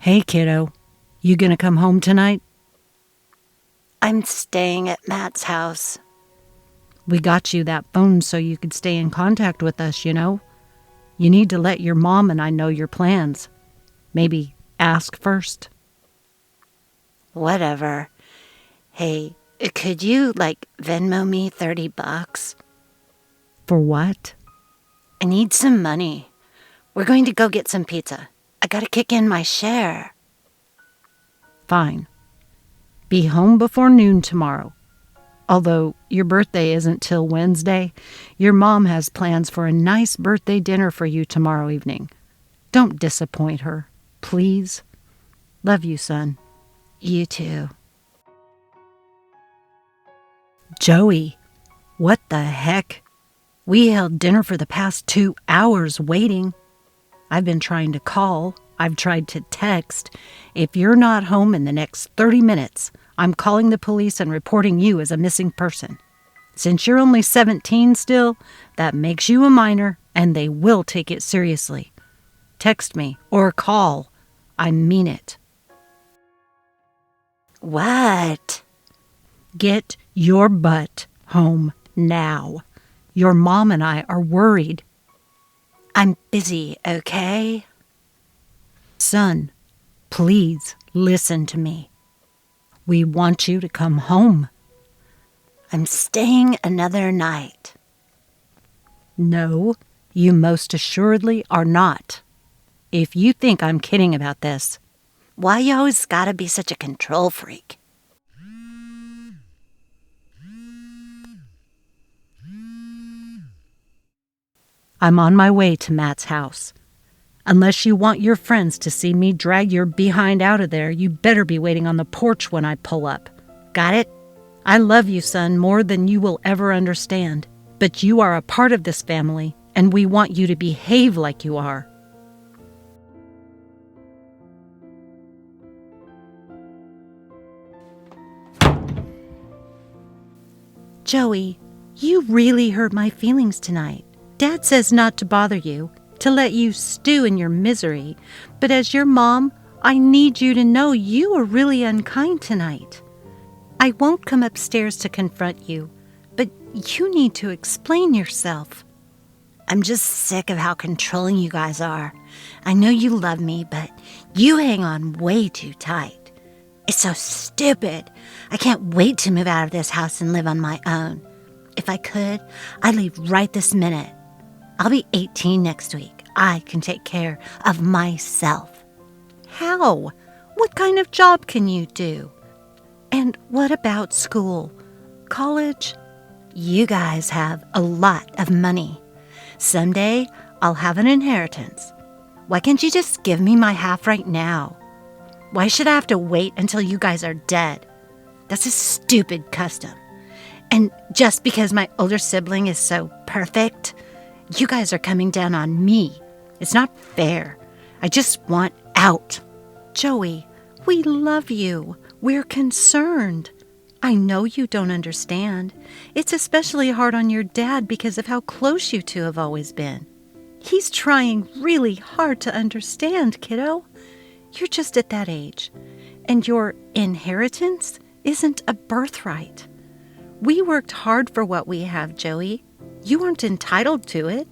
Hey, kiddo. You gonna come home tonight? I'm staying at Matt's house. We got you that phone so you could stay in contact with us, you know? You need to let your mom and I know your plans. Maybe ask first. Whatever. Hey, could you, Venmo me $30? For what? I need some money. We're going to go get some pizza. I gotta kick in my share. Fine. Be home before noon tomorrow. Although your birthday isn't till Wednesday, your mom has plans for a nice birthday dinner for you tomorrow evening. Don't disappoint her, please. Love you, son. You too. Joey, what the heck? We held dinner for the past 2 hours waiting. I've been trying to call. I've tried to text. If you're not home in the next 30 minutes, I'm calling the police and reporting you as a missing person. Since you're only 17 still, that makes you a minor, and they will take it seriously. Text me or call. I mean it. What? Get your butt home now. Your mom and I are worried. I'm busy, okay? Son, please listen to me. We want you to come home. I'm staying another night. No, you most assuredly are not. If you think I'm kidding about this, Why you always gotta be such a control freak? I'm on my way to Matt's house. Unless you want your friends to see me drag your behind out of there, you better be waiting on the porch when I pull up. Got it? I love you, son, more than you will ever understand. But you are a part of this family, and we want you to behave like you are. Joey, you really hurt my feelings tonight. Dad says not to bother you, to let you stew in your misery. But as your mom, I need you to know you were really unkind tonight. I won't come upstairs to confront you, but you need to explain yourself. I'm just sick of how controlling you guys are. I know you love me, but you hang on way too tight. It's so stupid. I can't wait to move out of this house and live on my own. If I could, I'd leave right this minute. I'll be 18 next week. I can take care of myself. How? What kind of job can you do? And what about school? College? You guys have a lot of money. Someday, I'll have an inheritance. Why can't you just give me my half right now? Why should I have to wait until you guys are dead? That's a stupid custom. And just because my older sibling is so perfect, you guys are coming down on me. It's not fair. I just want out. Joey, we love you. We're concerned. I know you don't understand. It's especially hard on your dad because of how close you two have always been. He's trying really hard to understand, kiddo. You're just at that age. And your inheritance isn't a birthright. We worked hard for what we have, Joey. You aren't entitled to it.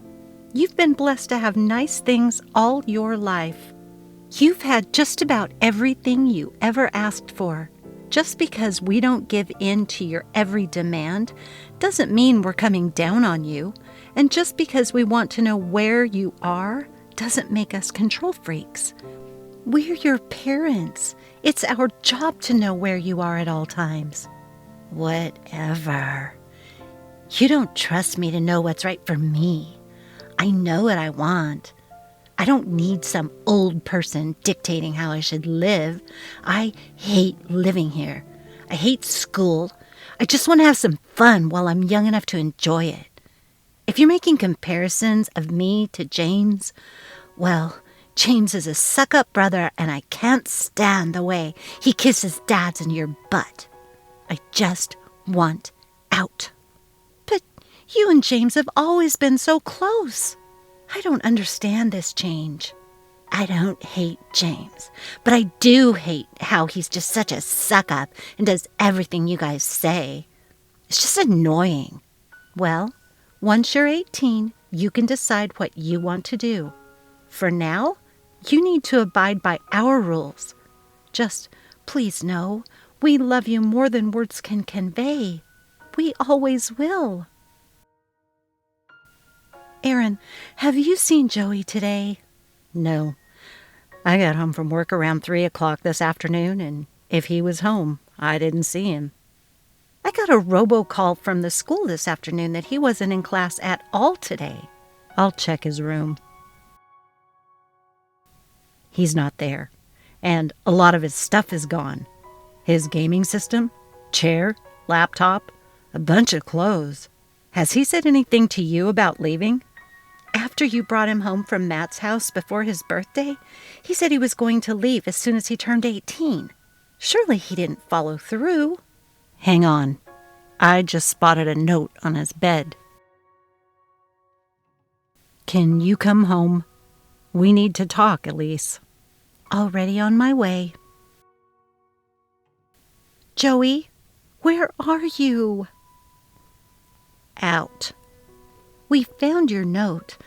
You've been blessed to have nice things all your life. You've had just about everything you ever asked for. Just because we don't give in to your every demand doesn't mean we're coming down on you. And just because we want to know where you are doesn't make us control freaks. We're your parents. It's our job to know where you are at all times. Whatever. You don't trust me to know what's right for me. I know what I want. I don't need some old person dictating how I should live. I hate living here. I hate school. I just want to have some fun while I'm young enough to enjoy it. If you're making comparisons of me to James, well, James is a suck-up brother, and I can't stand the way he kisses dads in your butt. I just want out. But you and James have always been so close. I don't understand this change. I don't hate James, but I do hate how he's just such a suck-up and does everything you guys say. It's just annoying. Well, once you're 18, you can decide what you want to do. For now, you need to abide by our rules. Just please know, we love you more than words can convey. We always will. Aaron, have you seen Joey today? No. I got home from work around 3 o'clock this afternoon, and if he was home, I didn't see him. I got a robocall from the school this afternoon that he wasn't in class at all today. I'll check his room. He's not there, and a lot of his stuff is gone. His gaming system, chair, laptop, a bunch of clothes. Has he said anything to you about leaving? After you brought him home from Matt's house before his birthday, he said he was going to leave as soon as he turned 18. Surely he didn't follow through. Hang on. I just spotted a note on his bed. Can you come home? We need to talk, Elise. Already on my way. Joey, where are you? Out. We found your note.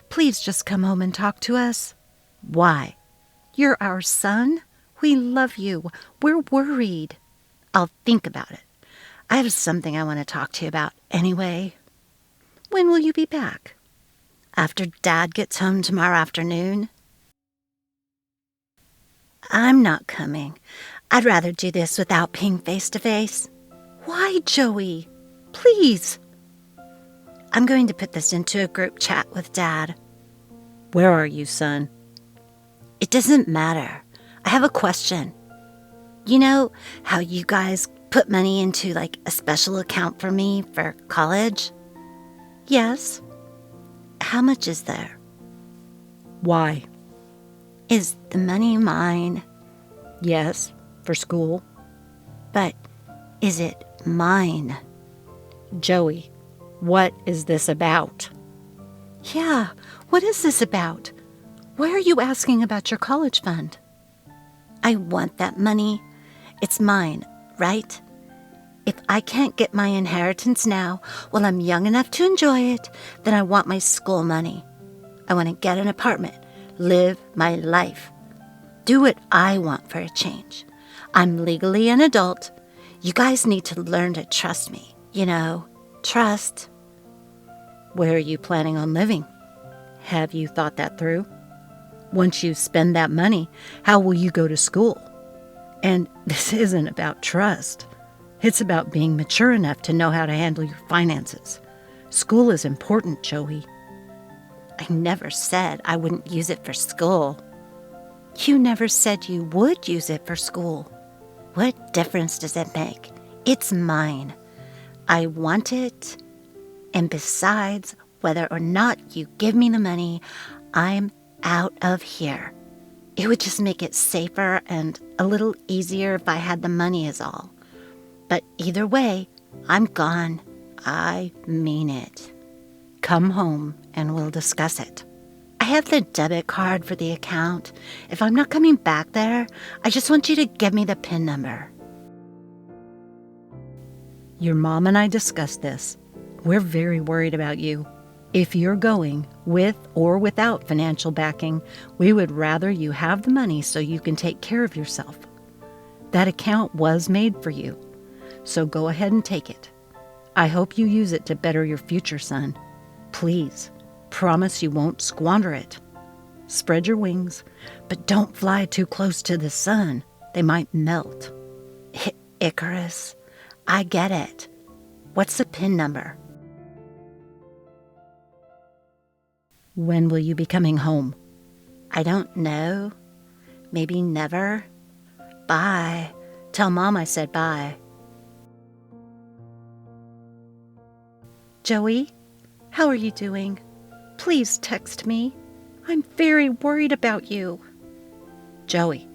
Please just come home and talk to us. Why? You're our son. We love you. We're worried. I'll think about it. I have something I want to talk to you about anyway. When will you be back? After Dad gets home tomorrow afternoon. I'm not coming. I'd rather do this without being face to face. Why, Joey? Please. I'm going to put this into a group chat with Dad. Where are you, son? It doesn't matter. I have a question. You know how you guys put money into like a special account for me for college? Yes. How much is there? Why? Is the money mine? Yes, for school. But is it mine? Joey, what is this about? Yeah, what is this about? Why are you asking about your college fund? I want that money. It's mine, right? If I can't get my inheritance now while I'm young enough to enjoy it, then I want my school money. I want to get an apartment, live my life, do what I want for a change. I'm legally an adult. You guys need to learn to trust me, trust. Where are you planning on living? Have you thought that through? Once you spend that money, how will you go to school? And this isn't about trust. It's about being mature enough to know how to handle your finances. School is important, Joey. I never said I wouldn't use it for school. You never said you would use it for school. What difference does it make? It's mine. I want it. And besides, whether or not you give me the money, I'm out of here. It would just make it safer and a little easier if I had the money is all. But either way, I'm gone. I mean it. Come home and we'll discuss it. I have the debit card for the account. If I'm not coming back there, I just want you to give me the PIN number. Your mom and I discussed this. We're very worried about you. If you're going, with or without financial backing, we would rather you have the money so you can take care of yourself. That account was made for you, so go ahead and take it. I hope you use it to better your future, son. Please, promise you won't squander it. Spread your wings, but don't fly too close to the sun. They might melt. Icarus, I get it. What's the PIN number? When will you be coming home? I don't know. Maybe never. Bye. Tell Mom I said bye. Joey, how are you doing? Please text me. I'm very worried about you. Joey,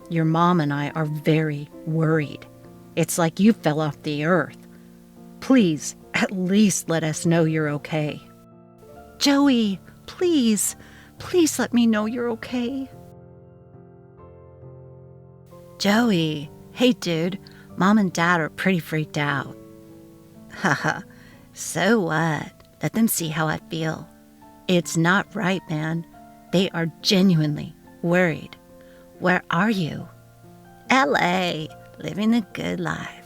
your mom and I are very worried. It's like you fell off the earth. Please, at least let us know you're okay. Joey, please let me know you're okay. Joey, hey dude, Mom and Dad are pretty freaked out. Haha, so what? Let them see how I feel. It's not right, man. They are genuinely worried. Where are you? LA, living the good life.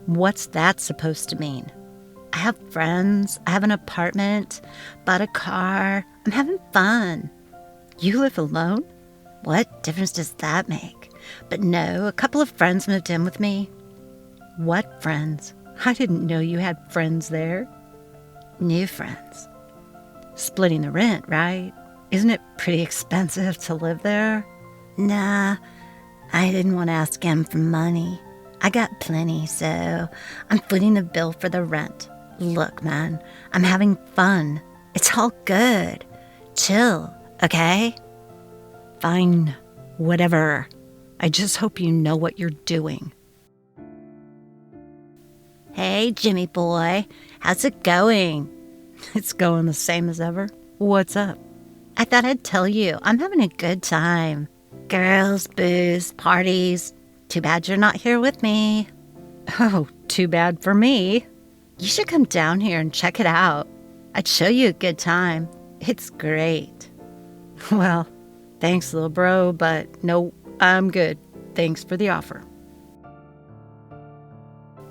What's that supposed to mean? I have friends, I have an apartment, bought a car, I'm having fun. You live alone? What difference does that make? But no, a couple of friends moved in with me. What friends? I didn't know you had friends there. New friends. Splitting the rent, right? Isn't it pretty expensive to live there? Nah, I didn't want to ask him for money. I got plenty, so I'm footing the bill for the rent. Look, man, I'm having fun. It's all good. Chill, okay? Fine, whatever. I just hope you know what you're doing. Hey, Jimmy boy, how's it going? It's going the same as ever. What's up? I thought I'd tell you, I'm having a good time. Girls, booze, parties. Too bad you're not here with me. Oh, too bad for me. You should come down here and check it out. I'd show you a good time. It's great. Well, thanks, little bro, but no, I'm good. Thanks for the offer.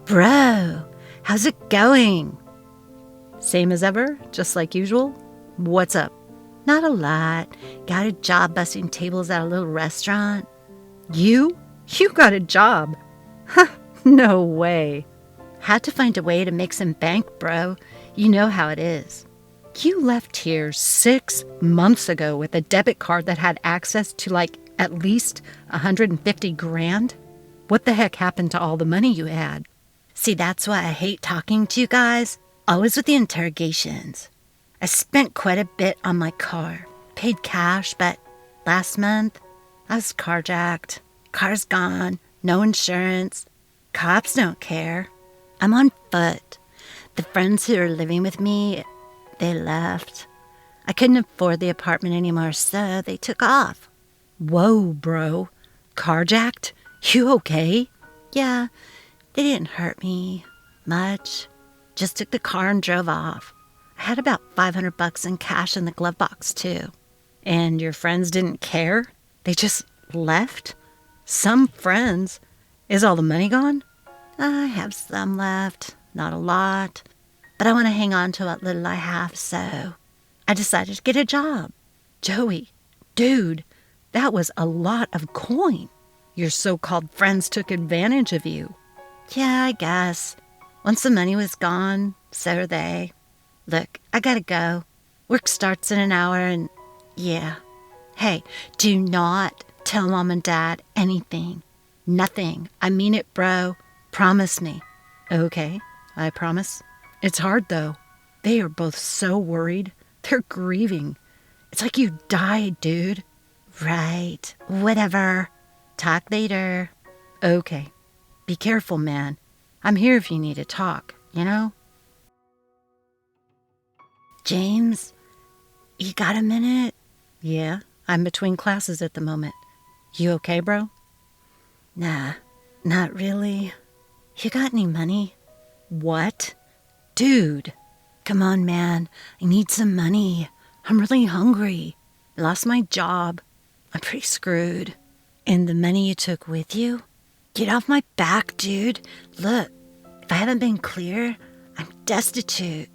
Bro, how's it going? Same as ever, just like usual. What's up? Not a lot. Got a job bussing tables at a little restaurant. You? You got a job? Huh, no way. Had to find a way to make some bank, bro. You know how it is. You left here 6 months ago with a debit card that had access to like at least 150 grand. What the heck happened to all the money you had? See, that's why I hate talking to you guys. Always with the interrogations. I spent quite a bit on my car. Paid cash, but last month I was carjacked. Car's gone. No insurance. Cops don't care. I'm on foot. The friends who are living with me, they left. I couldn't afford the apartment anymore, so they took off. Whoa, bro. Carjacked? You okay? Yeah, they didn't hurt me much. Just took the car and drove off. I had about $500 in cash in the glove box, too. And your friends didn't care? They just left? Some friends. Is all the money gone? I have some left. Not a lot. But I want to hang on to what little I have, so I decided to get a job. Joey, dude, that was a lot of coin. Your so-called friends took advantage of you. Yeah, I guess. Once the money was gone, so are they. Look, I gotta go. Work starts in an hour and yeah. Hey, do not tell Mom and Dad anything. Nothing. I mean it, bro. Promise me. Okay, I promise. It's hard, though. They are both so worried. They're grieving. It's like you died, dude. Right. Whatever. Talk later. Okay. Be careful, man. I'm here if you need to talk, you know? James, you got a minute? Yeah, I'm between classes at the moment. You okay, bro? Nah, not really. You got any money? What? Dude, come on, man. I need some money. I'm really hungry. I lost my job. I'm pretty screwed. And the money you took with you? Get off my back, dude. Look, if I haven't been clear, I'm destitute.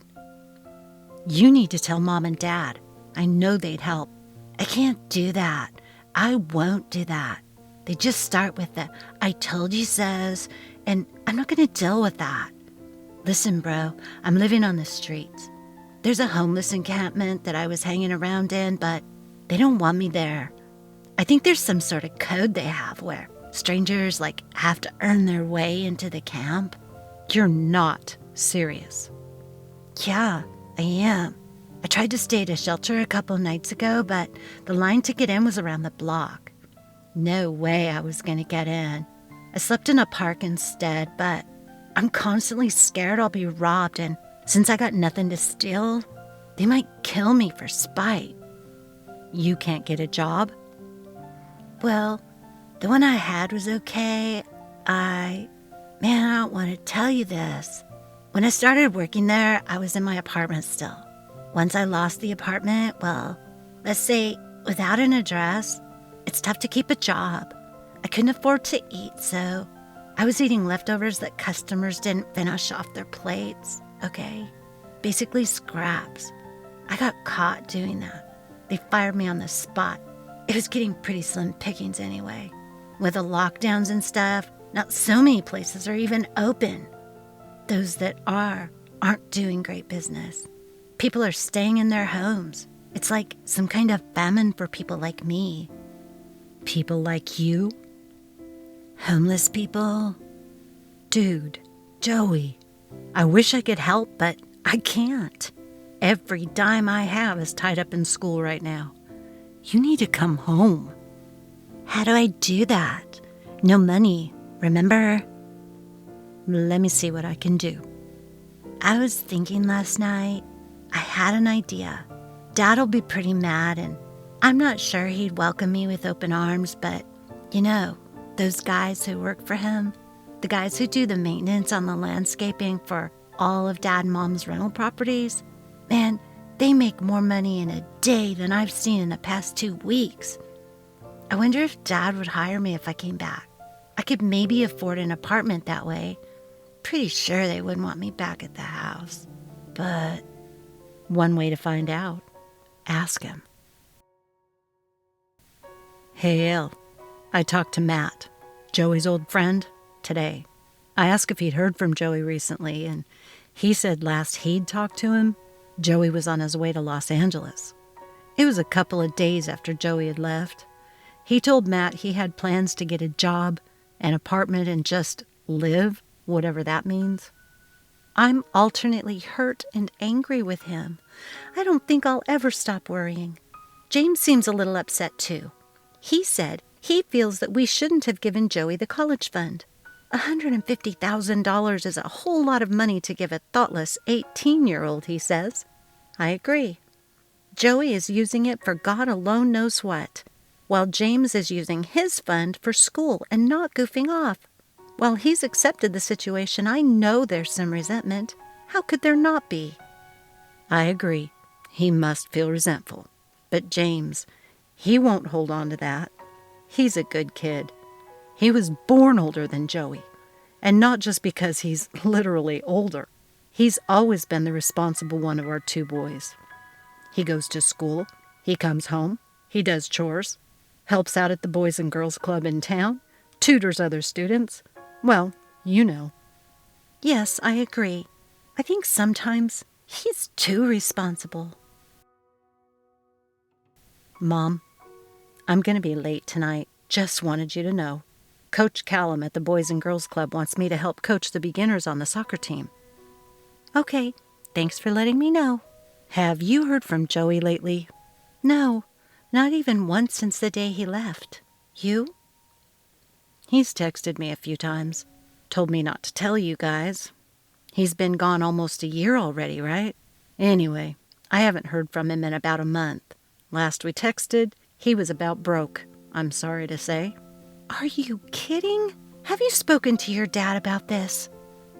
You need to tell Mom and Dad. I know they'd help. I can't do that. I won't do that. They just start with the I told you so's, and I'm not going to deal with that. Listen, bro, I'm living on the streets. There's a homeless encampment that I was hanging around in, but they don't want me there. I think there's some sort of code they have where strangers, have to earn their way into the camp. You're not serious. Yeah, I am. I tried to stay at a shelter a couple nights ago, but the line to get in was around the block. No way I was going to get in. I slept in a park instead, but I'm constantly scared I'll be robbed, and since I got nothing to steal, they might kill me for spite. You can't get a job? Well, The one I had was okay. Man, I don't want to tell you this. When I started working there, I was in my apartment still. Once I lost the apartment, well, let's say without an address, it's tough to keep a job. I couldn't afford to eat, so I was eating leftovers that customers didn't finish off their plates, okay? Basically scraps. I got caught doing that. They fired me on the spot. It was getting pretty slim pickings anyway. With the lockdowns and stuff, not so many places are even open. Those that aren't doing great business. People are staying in their homes. It's like some kind of famine for people like me. People like you? Homeless people. Dude, Joey, I wish I could help, but I can't. Every dime I have is tied up in school right now. You need to come home. How do I do that? No money, remember? Let me see what I can do. I was thinking last night, I had an idea. Dad'll be pretty mad, and I'm not sure he'd welcome me with open arms, but, you know, those guys who work for him, the guys who do the maintenance on the landscaping for all of Dad and Mom's rental properties, man, they make more money in a day than I've seen in the past 2 weeks. I wonder if Dad would hire me if I came back. I could maybe afford an apartment that way. Pretty sure they wouldn't want me back at the house. But one way to find out, ask him. Hey, El, I talked to Matt, Joey's old friend, today. I asked if he'd heard from Joey recently, and he said last he'd talked to him, Joey was on his way to Los Angeles. It was a couple of days after Joey had left. He told Matt he had plans to get a job, an apartment, and just live, whatever that means. I'm alternately hurt and angry with him. I don't think I'll ever stop worrying. James seems a little upset too. He said he feels that we shouldn't have given Joey the college fund. $150,000 is a whole lot of money to give a thoughtless 18-year-old, he says. I agree. Joey is using it for God alone knows what, while James is using his fund for school and not goofing off. While he's accepted the situation, I know there's some resentment. How could there not be? I agree. He must feel resentful. But James, he won't hold on to that. He's a good kid. He was born older than Joey. And not just because he's literally older. He's always been the responsible one of our two boys. He goes to school. He comes home. He does chores. Helps out at the Boys and Girls Club in town. Tutors other students. Well, you know. Yes, I agree. I think sometimes he's too responsible. Mom, I'm going to be late tonight. Just wanted you to know. Coach Callum at the Boys and Girls Club wants me to help coach the beginners on the soccer team. Okay, thanks for letting me know. Have you heard from Joey lately? No, not even once since the day he left. You? He's texted me a few times. Told me not to tell you guys. He's been gone almost a year already, right? Anyway, I haven't heard from him in about a month. Last we texted, he was about broke, I'm sorry to say. Are you kidding? Have you spoken to your dad about this?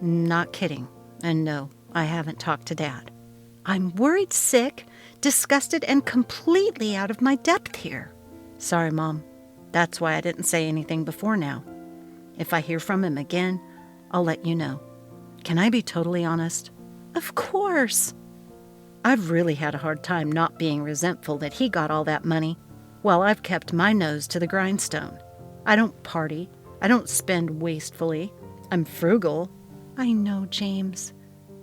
Not kidding. And no, I haven't talked to Dad. I'm worried sick, disgusted, and completely out of my depth here. Sorry, Mom. That's why I didn't say anything before now. If I hear from him again, I'll let you know. Can I be totally honest? Of course. I've really had a hard time not being resentful that he got all that money, while I've kept my nose to the grindstone. I don't party. I don't spend wastefully. I'm frugal. I know, James.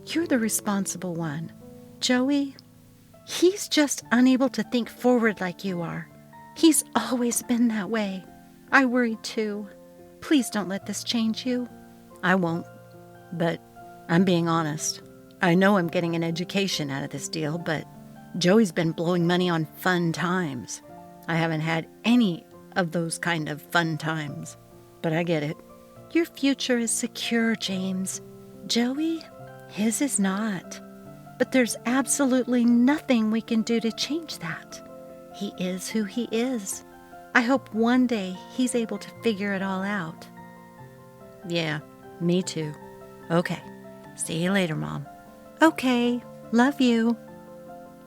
You're the responsible one. Joey, he's just unable to think forward like you are. He's always been that way. I worry too. Please don't let this change you. I won't. But I'm being honest. I know I'm getting an education out of this deal, but Joey's been blowing money on fun times. I haven't had any of those kind of fun times. But I get it. Your future is secure, James. Joey, his is not. But there's absolutely nothing we can do to change that. He is who he is. I hope one day he's able to figure it all out. Yeah, me too. Okay, see you later, Mom. Okay, love you.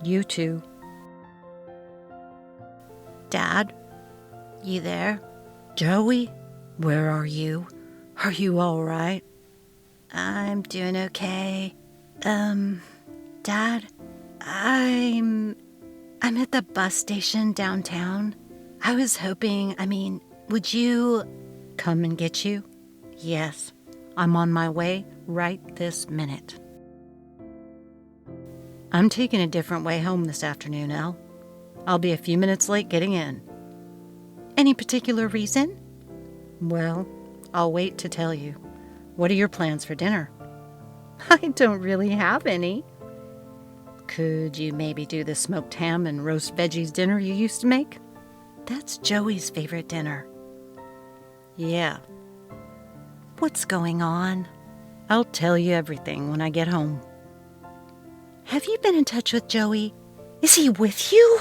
You too. Dad, you there? Joey, where are you? Are you all right? I'm doing okay. Dad, I'm at the bus station downtown. I was hoping, would you come and get you? Yes, I'm on my way right this minute. I'm taking a different way home this afternoon, Elle. I'll be a few minutes late getting in. Any particular reason? Well, I'll wait to tell you. What are your plans for dinner? I don't really have any. Could you maybe do the smoked ham and roast veggies dinner you used to make? That's Joey's favorite dinner. Yeah. What's going on? I'll tell you everything when I get home. Have you been in touch with Joey? Is he with you?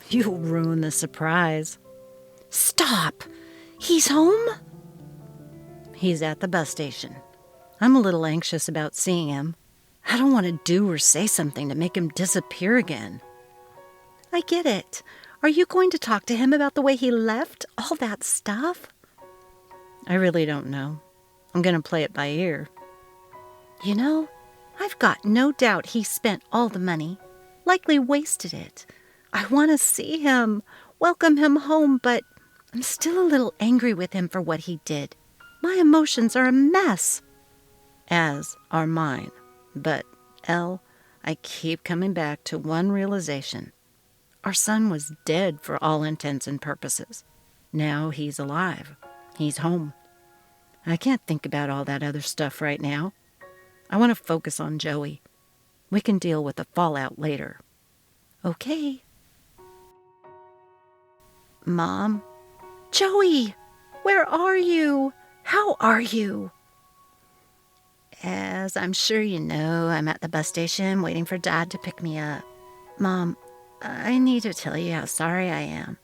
You'll ruin the surprise. Stop! He's home? He's at the bus station. I'm a little anxious about seeing him. I don't want to do or say something to make him disappear again. I get it. Are you going to talk to him about the way he left? All that stuff? I really don't know. I'm going to play it by ear. You know, I've got no doubt he spent all the money. Likely wasted it. I want to see him, welcome him home, but I'm still a little angry with him for what he did. My emotions are a mess. As are mine. But, Elle, I keep coming back to one realization. Our son was dead for all intents and purposes. Now he's alive. He's home. I can't think about all that other stuff right now. I want to focus on Joey. We can deal with the fallout later. Okay. Mom? Joey! Where are you? How are you? As I'm sure you know, I'm at the bus station waiting for Dad to pick me up. Mom, I need to tell you how sorry I am.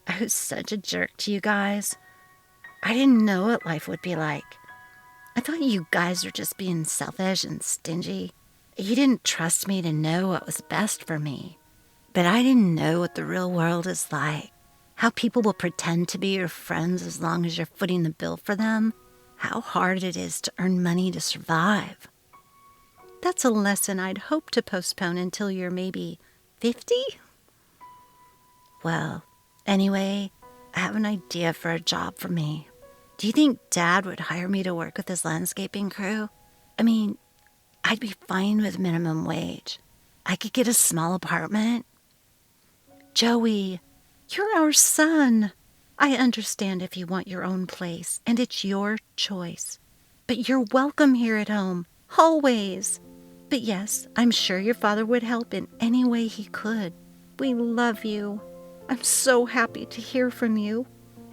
I was such a jerk to you guys. I didn't know what life would be like. I thought you guys were just being selfish and stingy. You didn't trust me to know what was best for me. But I didn't know what the real world is like. How people will pretend to be your friends as long as you're footing the bill for them. How hard it is to earn money to survive. That's a lesson I'd hope to postpone until you're maybe 50? Well, anyway, I have an idea for a job for me. Do you think Dad would hire me to work with his landscaping crew? I'd be fine with minimum wage. I could get a small apartment. Joey, you're our son. I understand if you want your own place, and it's your choice. But you're welcome here at home, always. But yes, I'm sure your father would help in any way he could. We love you. I'm so happy to hear from you.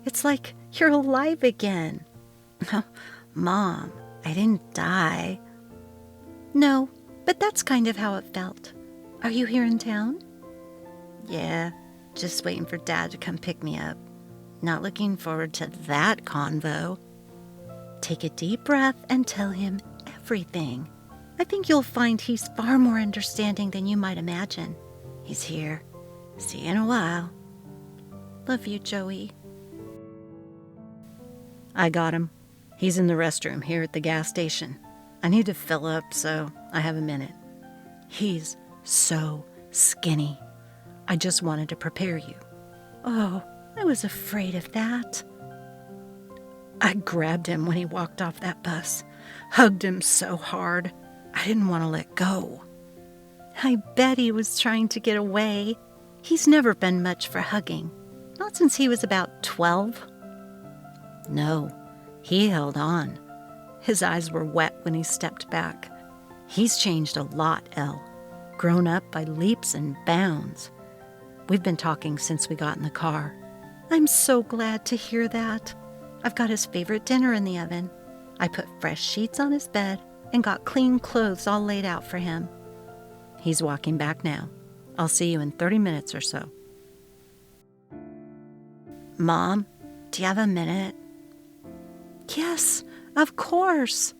It's like you're alive again. Mom, I didn't die. No, but that's kind of how it felt. Are you here in town? Yeah, just waiting for Dad to come pick me up. Not looking forward to that convo. Take a deep breath and tell him everything. I think you'll find he's far more understanding than you might imagine. He's here. See you in a while. Love you, Joey. I got him. He's in the restroom here at the gas station. I need to fill up, so I have a minute. He's so skinny. I just wanted to prepare you. Oh, I was afraid of that. I grabbed him when he walked off that bus, hugged him so hard. I didn't want to let go. I bet he was trying to get away. He's never been much for hugging, not since he was about 12. No, he held on. His eyes were wet when he stepped back. He's changed a lot, Elle. Grown up by leaps and bounds. We've been talking since we got in the car. I'm so glad to hear that. I've got his favorite dinner in the oven. I put fresh sheets on his bed and got clean clothes all laid out for him. He's walking back now. I'll see you in 30 minutes or so. Mom, do you have a minute? Yes, of course.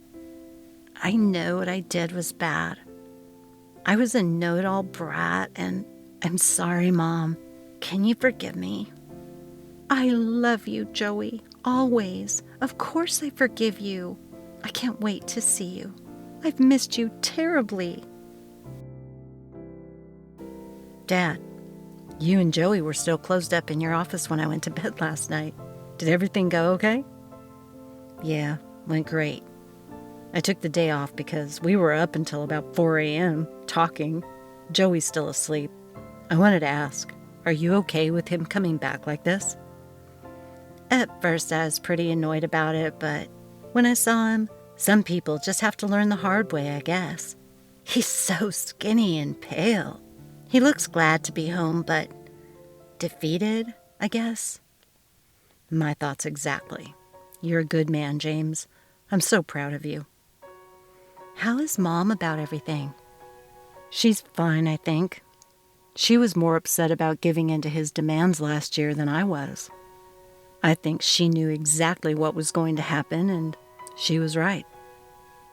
I know what I did was bad. I was a know-it-all brat, and I'm sorry, Mom. Can you forgive me? I love you, Joey, always. Of course I forgive you. I can't wait to see you. I've missed you terribly. Dad, you and Joey were still closed up in your office when I went to bed last night. Did everything go okay? Yeah, went great. I took the day off because we were up until about 4 a.m. talking. Joey's still asleep. I wanted to ask, are you okay with him coming back like this? At first I was pretty annoyed about it, but when I saw him, some people just have to learn the hard way, I guess. He's so skinny and pale. He looks glad to be home, but defeated, I guess. My thoughts exactly. You're a good man, James. I'm so proud of you. How is Mom about everything? She's fine, I think. She was more upset about giving in to his demands last year than I was. I think she knew exactly what was going to happen, and she was right.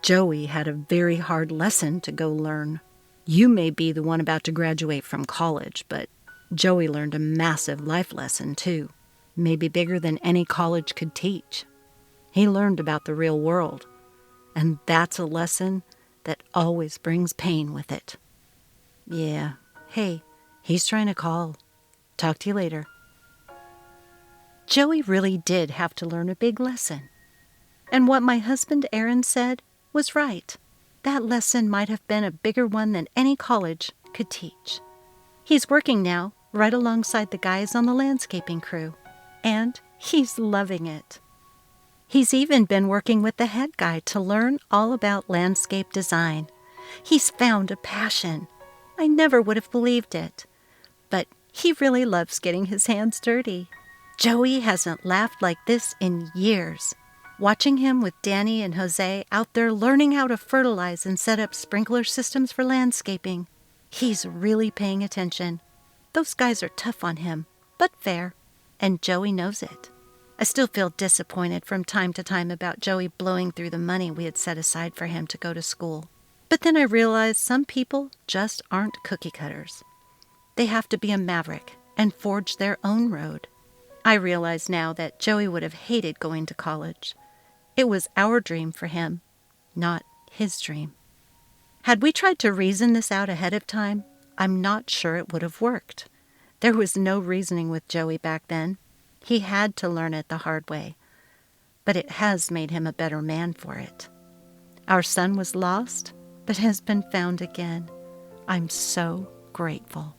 Joey had a very hard lesson to go learn. You may be the one about to graduate from college, but Joey learned a massive life lesson, too. Maybe bigger than any college could teach. He learned about the real world, and that's a lesson that always brings pain with it. Yeah, hey, he's trying to call. Talk to you later. Joey really did have to learn a big lesson. And what my husband Aaron said was right. That lesson might have been a bigger one than any college could teach. He's working now, right alongside the guys on the landscaping crew, and he's loving it. He's even been working with the head guy to learn all about landscape design. He's found a passion. I never would have believed it. But he really loves getting his hands dirty. Joey hasn't laughed like this in years. Watching him with Danny and Jose out there learning how to fertilize and set up sprinkler systems for landscaping, he's really paying attention. Those guys are tough on him, but fair, and Joey knows it. I still feel disappointed from time to time about Joey blowing through the money we had set aside for him to go to school. But then I realized some people just aren't cookie cutters. They have to be a maverick and forge their own road. I realize now that Joey would have hated going to college. It was our dream for him, not his dream. Had we tried to reason this out ahead of time, I'm not sure it would have worked. There was no reasoning with Joey back then. He had to learn it the hard way, but it has made him a better man for it. Our son was lost, but has been found again. I'm so grateful.